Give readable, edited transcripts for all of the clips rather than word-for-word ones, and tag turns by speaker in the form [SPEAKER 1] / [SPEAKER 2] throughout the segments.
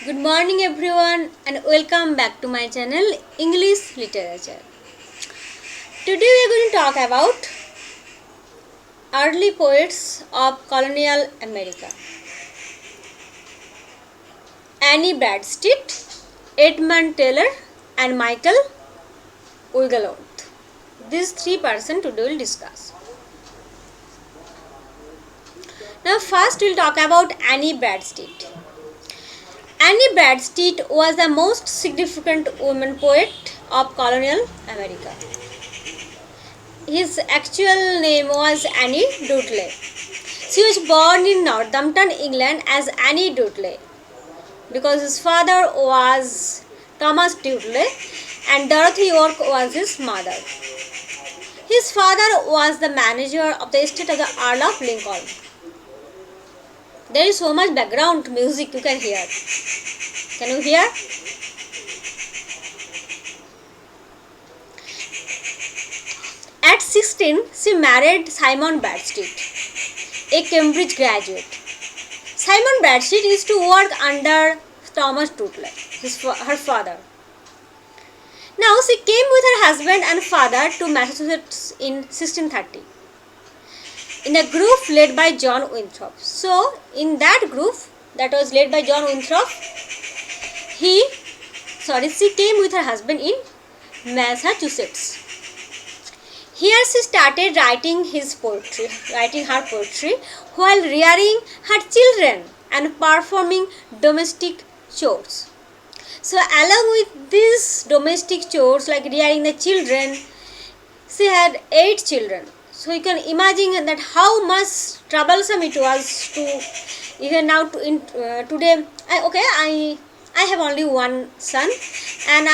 [SPEAKER 1] Good morning everyone and welcome back to my channel English Literature. Today we are going to talk about early poets of colonial America. Annie Bradstreet, Edmund Taylor and Michael Wigglesworth. These three persons today will discuss. Now first we will talk about Annie Bradstreet. Annie Bradstreet was the most significant woman poet of colonial America. His actual name was Annie Dudley. She was born in Northampton, England as Annie Dudley because his father was Thomas Dudley and Dorothy York was his mother. His father was the manager of the estate of the Earl of Lincoln. There is so much background music you can hear. Can you hear? At 16, she married Simon Bradstreet, a Cambridge graduate. Simon Bradstreet used to work under Thomas Dudley, her father. Now she came with her husband and father to Massachusetts in 1630 in a group led by John Winthrop. So in that group that was led by John Winthrop, she came with her husband in Massachusetts. Here she started writing her poetry while rearing her children and performing domestic chores. So along with these domestic chores like rearing the children, she had 8 children. So you can imagine that how much troublesome it was to even now today. I have only one son, and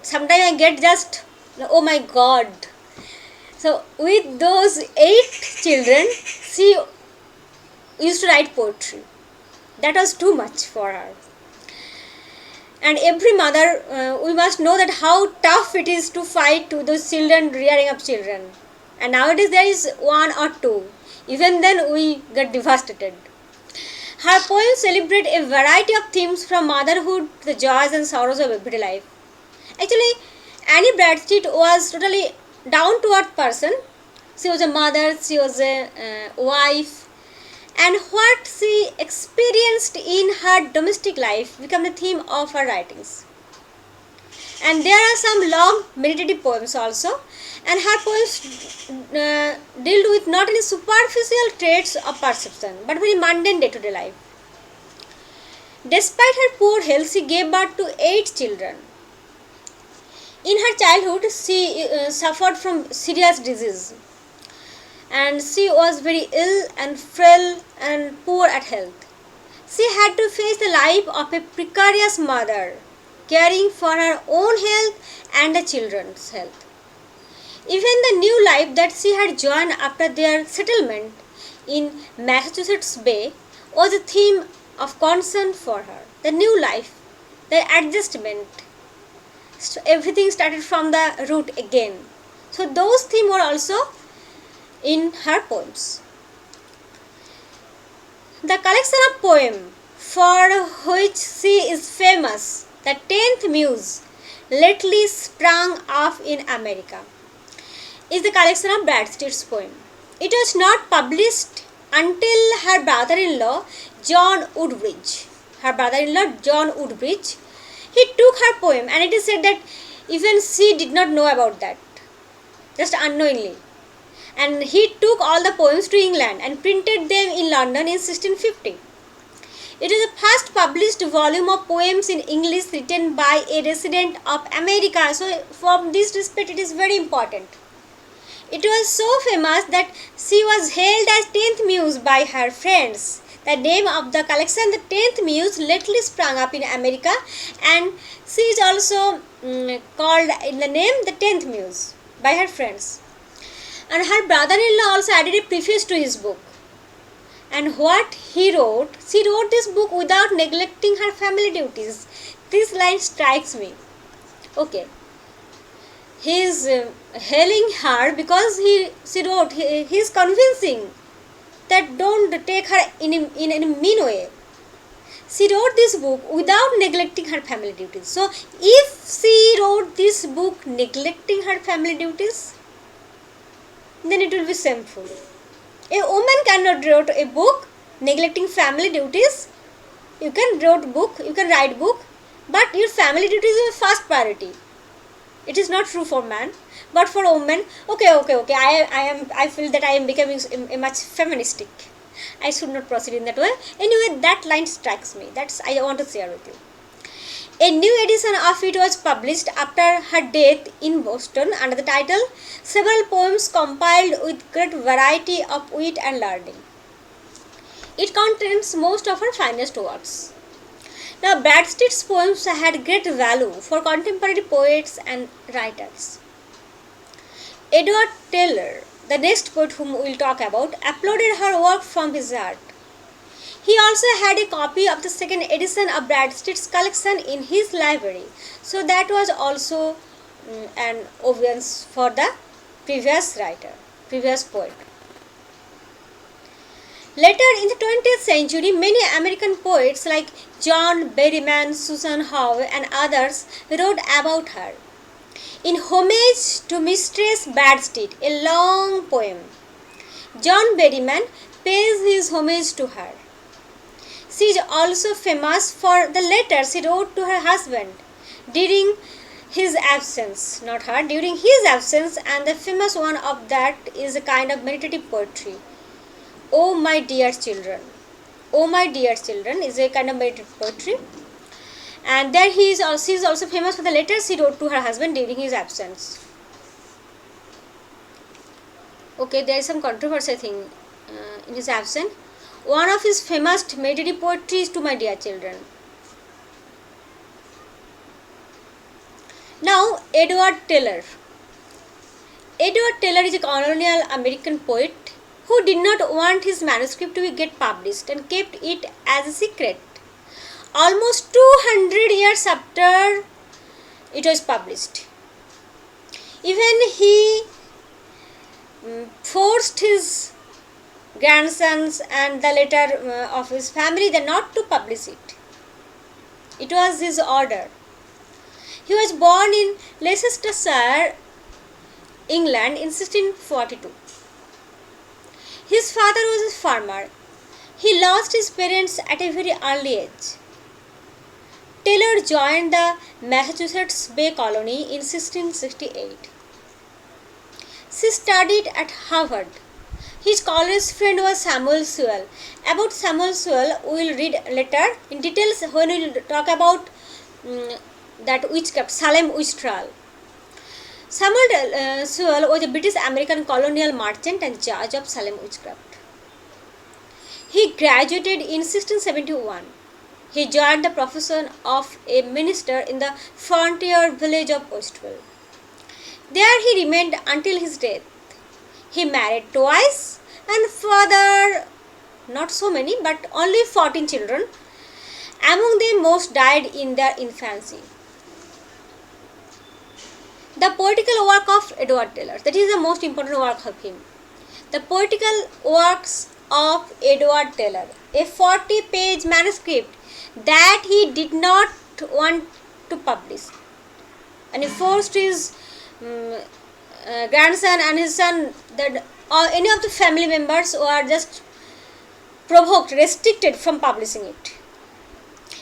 [SPEAKER 1] sometimes I get just, oh my God. So with those 8 children, she used to write poetry. That was too much for her. And every mother, we must know that how tough it is to fight to those children, rearing up children. And nowadays there is 1 or 2. Even then we get devastated. Her poems celebrate a variety of themes from motherhood to the joys and sorrows of everyday life. Actually, Annie Bradstreet was totally down-to-earth person. She was a mother, she was a wife, and what she experienced in her domestic life became the theme of her writings. And there are some long meditative poems also, and her poems deal with not only superficial traits of perception but very mundane day-to-day life. Despite her poor health, she gave birth to 8 children. In her childhood, she suffered from serious disease, and she was very ill and frail and poor at health. She had to face the life of a precarious mother, caring for her own health and the children's health. Even the new life that she had joined after their settlement in Massachusetts Bay was a theme of concern for her. The new life, the adjustment. So everything started from the root again. So those themes were also in her poems. The collection of poems for which she is famous, the 10th Muse, lately sprung up in America, is the collection of Bradstreet's poem. It was not published until her brother-in-law John Woodbridge. He took her poem, and it is said that even she did not know about that, just unknowingly. And he took all the poems to England and printed them in London in 1650. It is the first published volume of poems in English written by a resident of America. So from this respect, it is very important. It was so famous that she was hailed as 10th Muse by her friends. The name of the collection, the 10th Muse, lately sprung up in America, and she is also called in the name the 10th Muse by her friends. And her brother-in-law also added a preface to his book. And what she wrote this book without neglecting her family duties. This line strikes me. Okay. He is hailing her because he is convincing that don't take her in a mean way. she wrote this book without neglecting her family duties. So, if she wrote this book neglecting her family duties, then it will be shameful. A woman cannot write a book neglecting family duties. You can write book, but your family duties is your first priority. It is not true for man, but for women, okay. I feel that I am becoming a much feministic. I should not proceed in that way. Anyway, that line strikes me. That's I want to share with you. A new edition of it was published after her death in Boston under the title Several Poems Compiled with Great Variety of Wit and Learning. It contains most of her finest works. Now, Bradstreet's poems had great value for contemporary poets and writers. Edward Taylor, the next poet whom we will talk about, uploaded her work from his heart. He also had a copy of the second edition of Bradstreet's collection in his library. So that was also an obvious for the previous poet. Later in the 20th century, many American poets like John Berryman, Susan Howe and others wrote about her. In homage to Mistress Bradstreet, a long poem, John Berryman pays his homage to her. She is also famous for the letters she wrote to her husband during his absence, during his absence, and the famous one of that is a kind of meditative poetry. Oh my dear children. Oh my dear children is a kind of meditative poetry. And there she is also famous for the letters she wrote to her husband during his absence. Okay, there is some controversy thing in his absence. One of his famous meditative poetry is To My Dear Children. Now, Edward Taylor. Edward Taylor is a colonial American poet who did not want his manuscript to get published and kept it as a secret. Almost 200 years after it was published. Even he forced his grandsons and the later of his family not to publish it. It was his order. He was born in Leicestershire, England in 1642. His father was a farmer. He lost his parents at a very early age. Taylor joined the Massachusetts Bay Colony in 1668. She studied at Harvard. His college friend was Samuel Sewell. About Samuel Sewell, we will read later in details when we will talk about that witchcraft, Salem witch trial. Samuel Sewell was a British American colonial merchant and judge of Salem witchcraft. He graduated in 1671. He joined the profession of a minister in the frontier village of Postcolonial. There he remained until his death. He married twice and fathered not so many but only 14 children. Among them most died in their infancy. The poetical work of Edward Taylor, that is the most important work of him. The poetical works of Edward Taylor, a 40-page manuscript that he did not want to publish. And he forced his grandson and his son, that any of the family members were just provoked, restricted from publishing it.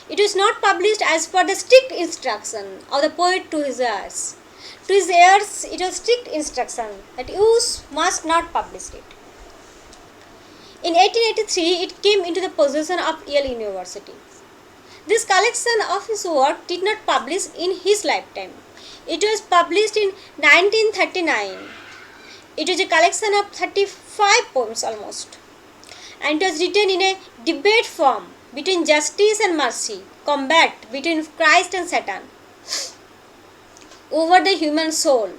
[SPEAKER 1] It was not published as per the strict instruction of the poet to his heirs. To his heirs, it was strict instruction that you must not publish it. In 1883, it came into the possession of Yale University. This collection of his work did not publish in his lifetime. It was published in 1939. It was a collection of 35 poems almost. And it was written in a debate form between justice and mercy, combat between Christ and Satan over the human soul.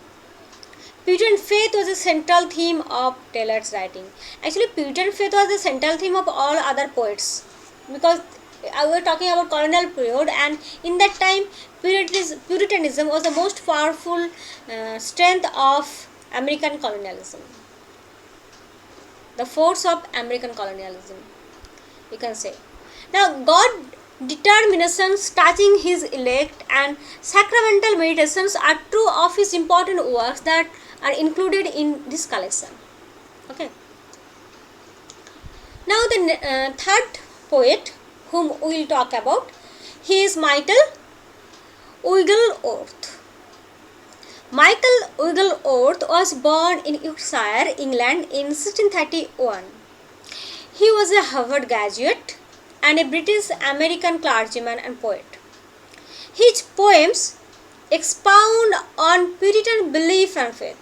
[SPEAKER 1] Puritan faith was the central theme of Taylor's writing. Actually, Puritan faith was the central theme of all other poets, because we were talking about colonial period, and in that time Puritanism was the most powerful strength of American colonialism. The force of American colonialism, you can say. Now, God determinations touching his elect, and sacramental meditations are two of his important works that are included in this collection. Okay. Now the third poet whom we will talk about, he is Michael Wigglesworth. Michael Wigglesworth was born in Yorkshire, England in 1631. He was a Harvard graduate and a British American clergyman and poet. His poems expound on Puritan belief and faith.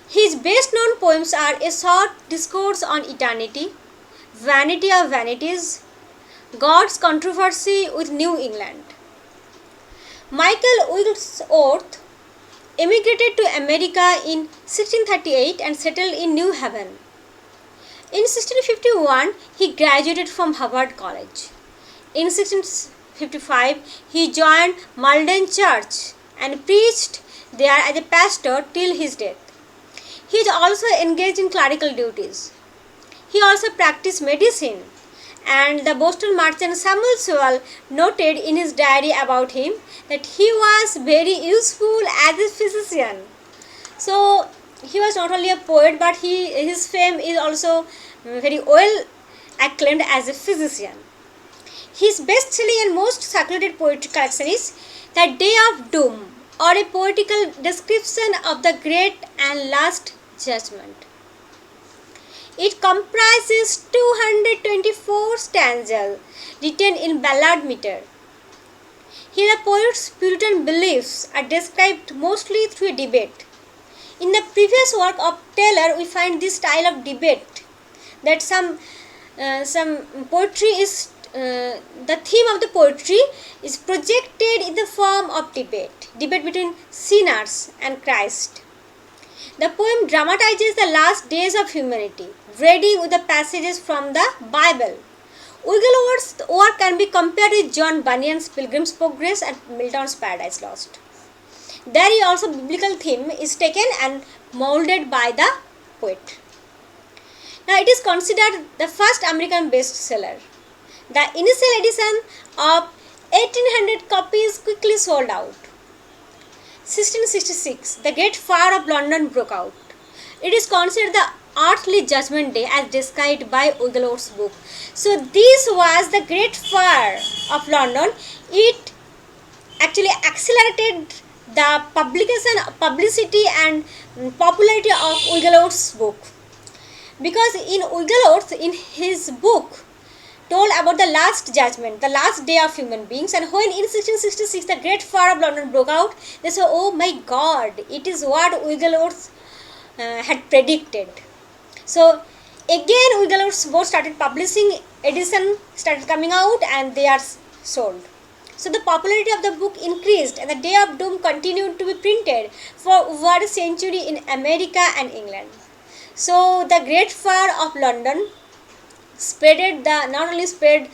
[SPEAKER 1] His best known poems are A Short Discourse on Eternity, Vanity of Vanities, God's Controversy with New England. Michael Wigglesworth emigrated to America in 1638 and settled in New Haven. In 1651, he graduated from Harvard College. In 1655, he joined Malden Church and preached there as a pastor till his death. He is also engaged in clerical duties. He also practiced medicine, and the Boston merchant Samuel Sewell noted in his diary about him that he was very useful as a physician. So he was not only a poet, but his fame is also very well acclaimed as a physician. His best-selling and most circulated poetry collection is The Day of Doom, or a poetical description of the great and last judgment. It comprises 224 stanzas written in ballad meter. Here the poet's Puritan beliefs are described mostly through a debate. In the previous work of Taylor, we find this style of debate, that some poetry is the theme of the poetry is projected in the form of debate between sinners and Christ. The poem dramatizes the last days of humanity, reading with the passages from the Bible. Wigglesworth's work can be compared with John Bunyan's Pilgrim's Progress and Milton's Paradise Lost. There also biblical theme is taken and molded by the poet. Now it is considered the first American bestseller. The initial edition of 1800 copies quickly sold out. 1666, the Great Fire of London broke out. It is considered the earthly judgment day as described by Wigglesworth's book. So this was the Great Fire of London. It actually accelerated the publicity and popularity of Wigglesworth's book, because in Wigglesworth, in his book, told about the last judgment, the last day of human beings, and when in 1666 the Great Fire of London broke out, they said, oh my God, it is what Wigglesworth had predicted. So again Wigglesworth's book started publishing, edition started coming out, and they are sold. So the popularity of the book increased, and the Day of Doom continued to be printed for over a century in America and England. So the Great Fire of London not only spread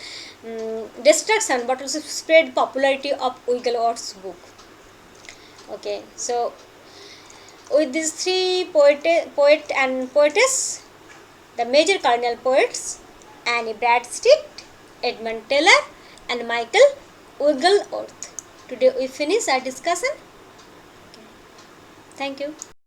[SPEAKER 1] destruction, but also spread popularity of Wigglesworth's book. Okay, so with these three poet and poetess, the major colonial poets, Annie Bradstreet, Edmund Taylor, and Michael Wigglesworth. Today we finish our discussion. Okay. Thank you.